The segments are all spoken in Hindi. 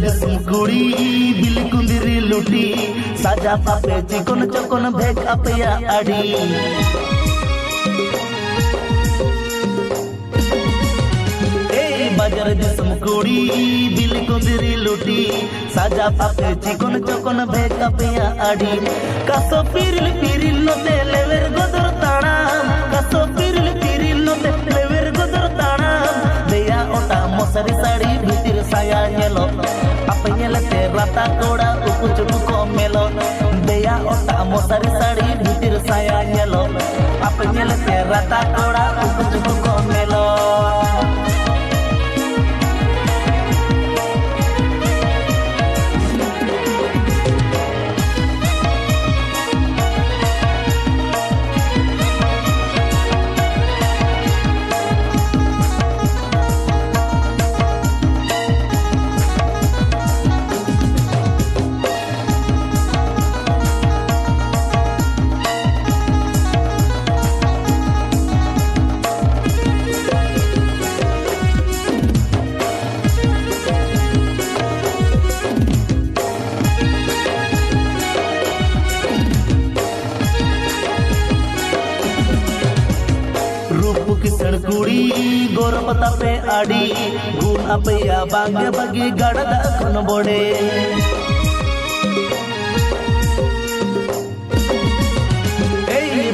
जिसम कुड़ी बिल कुंदिरी लुटी साजा पापे चिकन चकन भेक अपया आड़ी बाजार जिसम कुड़ी बिल कुंदिरी लुटी साजा पापे चिकन चकन भेक अपया आड़ी कासो पिरिल पिरिल नोते लेवेर गोदर ताड़ाम कासो पिरिल पिरिल नोते लेवेर गोदर ताड़ाम देया ओटा मोसरी साड़ी भीतर साया नेलो apa nyelete rata koda uku cuku komelo deya ota mosari sari bhitir saya nyelo apa nyelete rata koda uku cuku komelo किसण कुड़ी गोरपता पे आड़ी गुण अपया बांगे बगी गड़दा खन बोड़े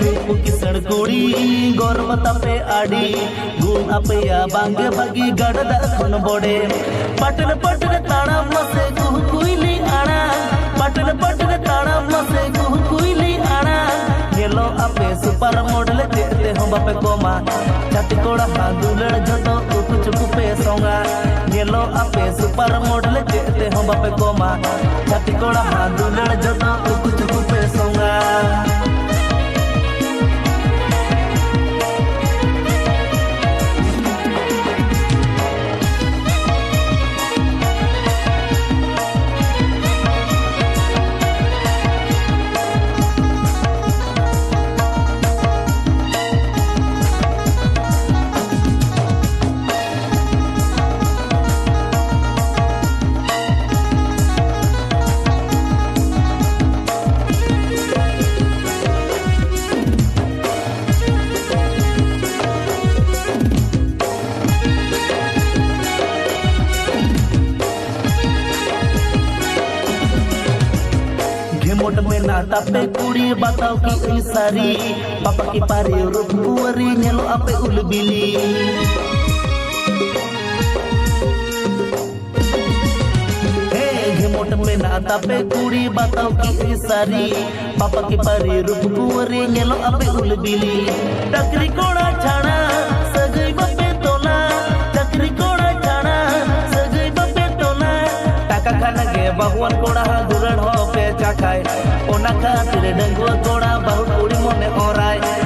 रूप किसण कुड़ी गोरपता पे आड़ी गुण अपया बांगे बगी गड़दा खन बोड़े पटन पटन ताड़ा मसे गुह कुइली आड़ा पटन पटन ताड़ा मसे गुह कुइली आड़ा येलो अपे सुपर मॉडल देते हम बापे कोमा छाती कोड़ा हांदुलड़ जतो उकु चुकु पे सोंगा येलो अपे सुपर मॉडल देते हम बापे कोमा छाती कोड़ा हांदुलड़ जतो उकु चुकु पे सोंगा मोट में नाता पे कुड़ी बताओ की सारी पापा की पारी रूप कुंवरी नेलो आपे उलबिली मोट में नाता पे कुड़ी बताओ की सारी पापा की पारी रूप कुंवरी नेलो आपे उलबिली टकरी कोड़ा छाड़ा सगई बपे तोला टकरी कोड़ा छाड़ा सगई बपे तोला टाका खाना गे भगवान कोड़ा दुरण हो पे चाखाय ओना खातिर डंगुआ कोड़ा बहुत कुड़ी मने ओराय।